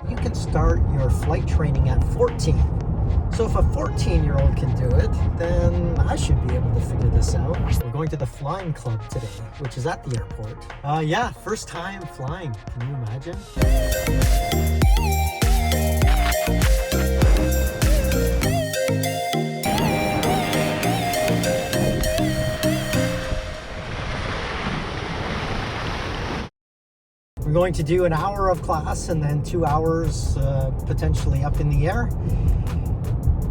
You can start your flight training at 14. So if a 14-year-old can do it, then I should be able to figure this out. We're going to the flying club today, which is at the airport. Yeah, first time flying. Can you imagine? We're going to do an hour of class and then 2 hours potentially up in the air.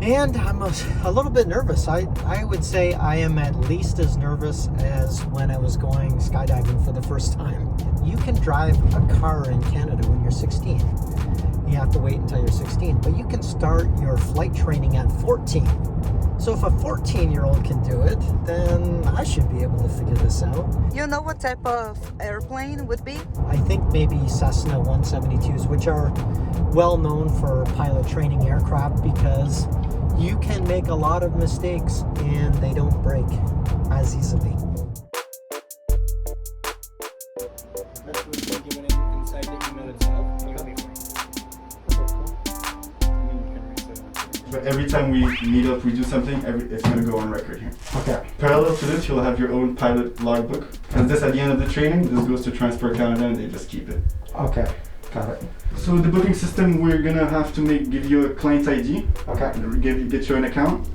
And I'm a little bit nervous. I would say I am at least as nervous as when I was going skydiving for the first time. You can drive a car in Canada when you're 16. You have to wait until you're 16, but you can start your flight training at 14. So if a 14-year-old can do it, then I should be able to figure this out. You know what type of airplane would be? I think maybe Cessna 172s, which are well known for pilot training aircraft because you can make a lot of mistakes and they don't break as easily. That would be given inside the email itself. You'll be fine. But every time we meet up, we do something, it's going to go on record here. Okay. Parallel to this, you'll have your own pilot logbook. And this, at the end of the training, this goes to Transport Canada and they just keep it. Okay. Got it. So the booking system, we're going to have to give you a client ID. Okay. Get you an account.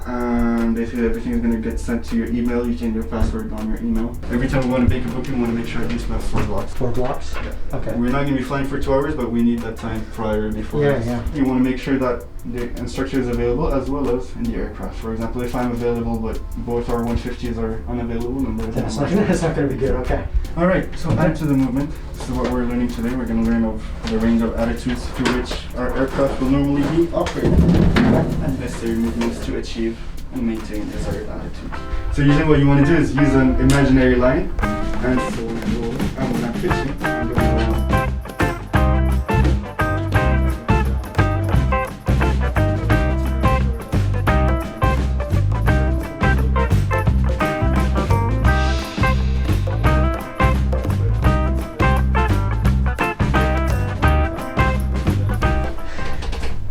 And basically everything is going to get sent to your email. You can do your password on your email. Every time we want to make a booking, we want to make sure at least we have 4 blocks. 4 blocks? Yeah. Okay. We're not going to be flying for 2 hours, but we need that time prior before. Yeah. You want to make sure that the instructor is available as well as in the aircraft. For example, if I'm available but both our 150s are unavailable, then That's not going to be good. Okay. Alright, so back to the movement. This is what we're learning today. We're going to learn of the range of attitudes through which our aircraft will normally be operated and necessary movements to achieve and maintain desired attitude. So usually what you want to do is use an imaginary line and so I'm going to pitch it and go around.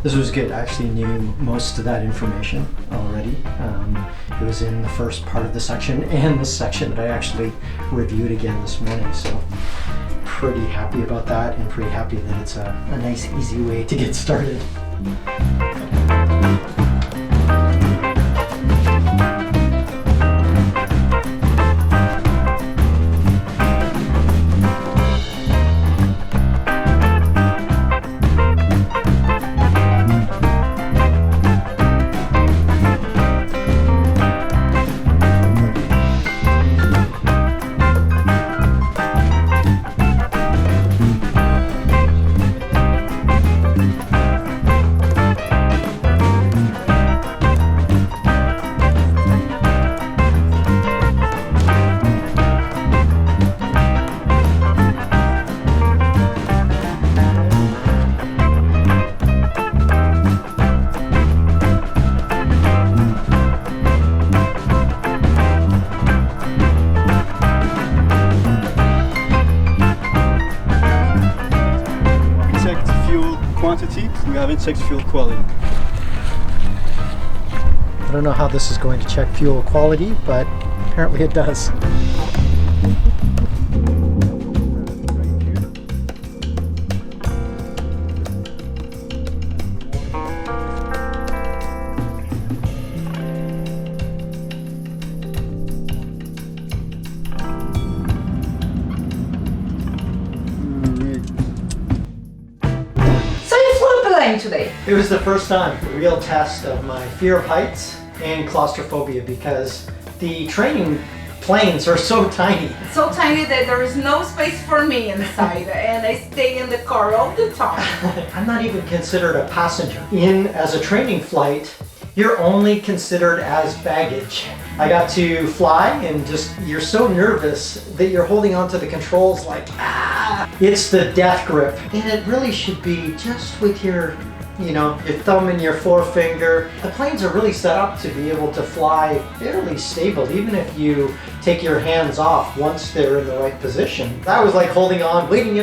This was good. I actually knew most of that information already. It was in the first part of the section and the section that I actually reviewed again this morning. So pretty happy about that and pretty happy that it's a nice, easy way to get started. Quantity, we haven't checked fuel quality. I don't know how this is going to check fuel quality, but apparently it does. Today. It was the first time, a real test of my fear of heights and claustrophobia because the training planes are so tiny. So tiny that there is no space for me inside and I stay in the car all the time. I'm not even considered a passenger. As a training flight, you're only considered as baggage. I got to fly and you're so nervous that you're holding onto the controls like, ah! It's the death grip. And it really should be just with your thumb and your forefinger. The planes are really set up to be able to fly fairly stable, even if you take your hands off once they're in the right position. I was like holding on, waiting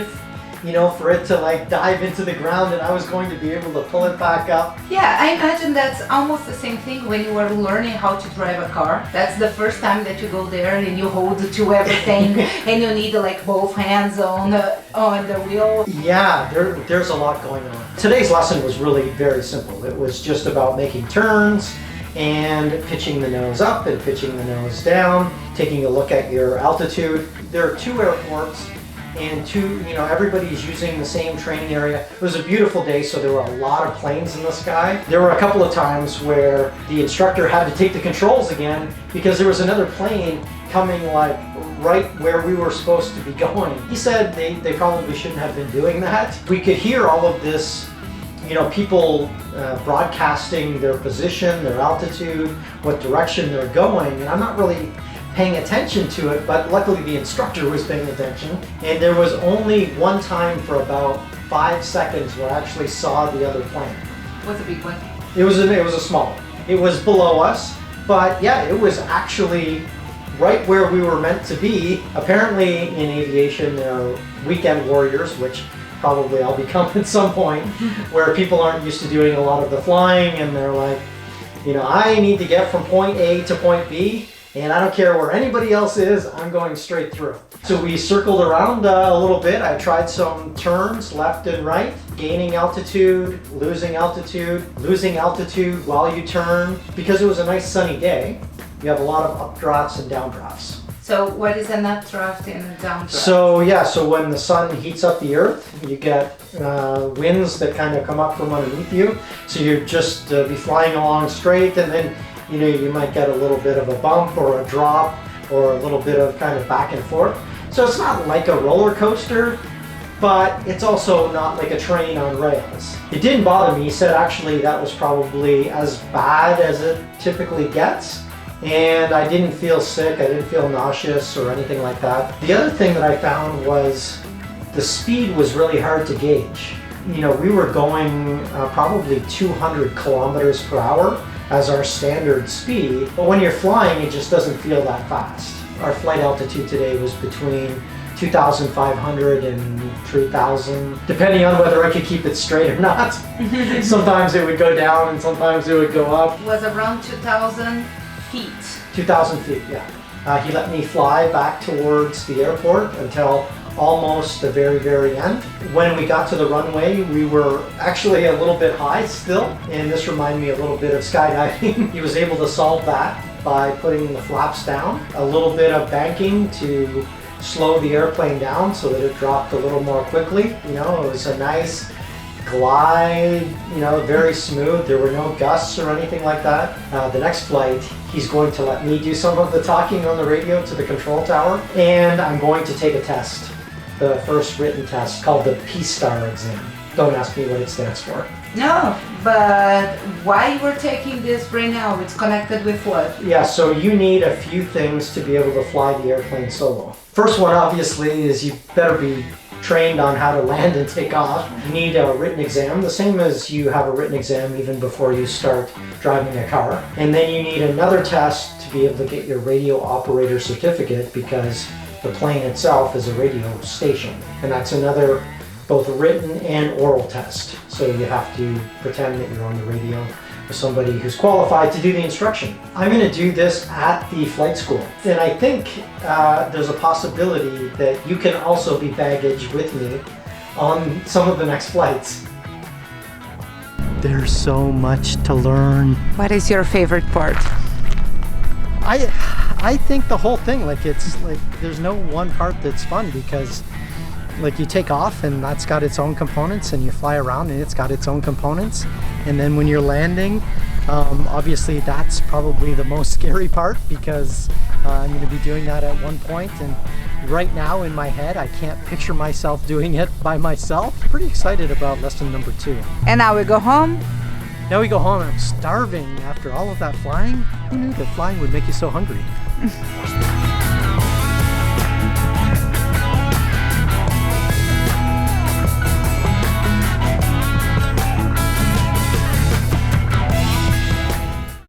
you know, for it to like dive into the ground and I was going to be able to pull it back up. Yeah, I imagine that's almost the same thing when you are learning how to drive a car. That's the first time that you go there and you hold to everything and you need like both hands on the wheel. Yeah, there's a lot going on. Today's lesson was really very simple. It was just about making turns and pitching the nose up and pitching the nose down, taking a look at your altitude. There are 2 airports and everybody's using the same training area. It was a beautiful day, so there were a lot of planes in the sky. There were a couple of times where the instructor had to take the controls again because there was another plane coming like right where we were supposed to be going. He said they probably shouldn't have been doing that. We could hear all of this, people broadcasting their position, their altitude, what direction they're going, and I'm not really paying attention to it, but luckily the instructor was paying attention, and there was only one time for about 5 seconds where I actually saw the other plane. What's a big one? It was a small one. It was below us, but yeah, it was actually right where we were meant to be. Apparently in aviation there are weekend warriors, which probably I'll become at some point, where people aren't used to doing a lot of the flying and they're like, I need to get from point A to point B, and I don't care where anybody else is, I'm going straight through. So we circled around a little bit. I tried some turns left and right, gaining altitude, losing altitude while you turn. Because it was a nice sunny day, you have a lot of updrafts and downdrafts. So what is an updraft and a downdraft? So when the sun heats up the earth, you get winds that kind of come up from underneath you. So you just be flying along straight, and then you might get a little bit of a bump or a drop or a little bit of kind of back and forth. So it's not like a roller coaster, but it's also not like a train on rails. It didn't bother me. He said actually that was probably as bad as it typically gets. And I didn't feel sick, I didn't feel nauseous or anything like that. The other thing that I found was the speed was really hard to gauge. We were going probably 200 kilometers per hour as our standard speed, but when you're flying, it just doesn't feel that fast. Our flight altitude today was between 2,500 and 3,000, depending on whether I could keep it straight or not. Sometimes it would go down and sometimes it would go up. It was around 2,000 feet. 2,000 feet, yeah. He let me fly back towards the airport until almost the very, very end. When we got to the runway, we were actually a little bit high still, and this reminded me a little bit of skydiving. He was able to solve that by putting the flaps down, a little bit of banking to slow the airplane down so that it dropped a little more quickly. It was a nice glide, very smooth. There were no gusts or anything like that. The next flight, he's going to let me do some of the talking on the radio to the control tower, and I'm going to take a test, the first written test called the P-Star exam. Don't ask me what it stands for. No, but why we're taking this right now? It's connected with what? Yeah, so you need a few things to be able to fly the airplane solo. First one, obviously, is you better be trained on how to land and take off. You need a written exam, the same as you have a written exam even before you start driving a car. And then you need another test to be able to get your radio operator certificate, because the plane itself is a radio station. And that's another both written and oral test. So you have to pretend that you're on the radio with somebody who's qualified to do the instruction. I'm going to do this at the flight school. And I think there's a possibility that you can also be baggage with me on some of the next flights. There's so much to learn. What is your favorite part? I think the whole thing, it's like there's no one part that's fun, because you take off and that's got its own components, and you fly around and it's got its own components, and then when you're landing, obviously that's probably the most scary part, because I'm going to be doing that at one point, and right now in my head I can't picture myself doing it by myself. Pretty excited about lesson number 2. And now we go home. Now we go home, and I'm starving after all of that flying. Who knew that flying would make you so hungry?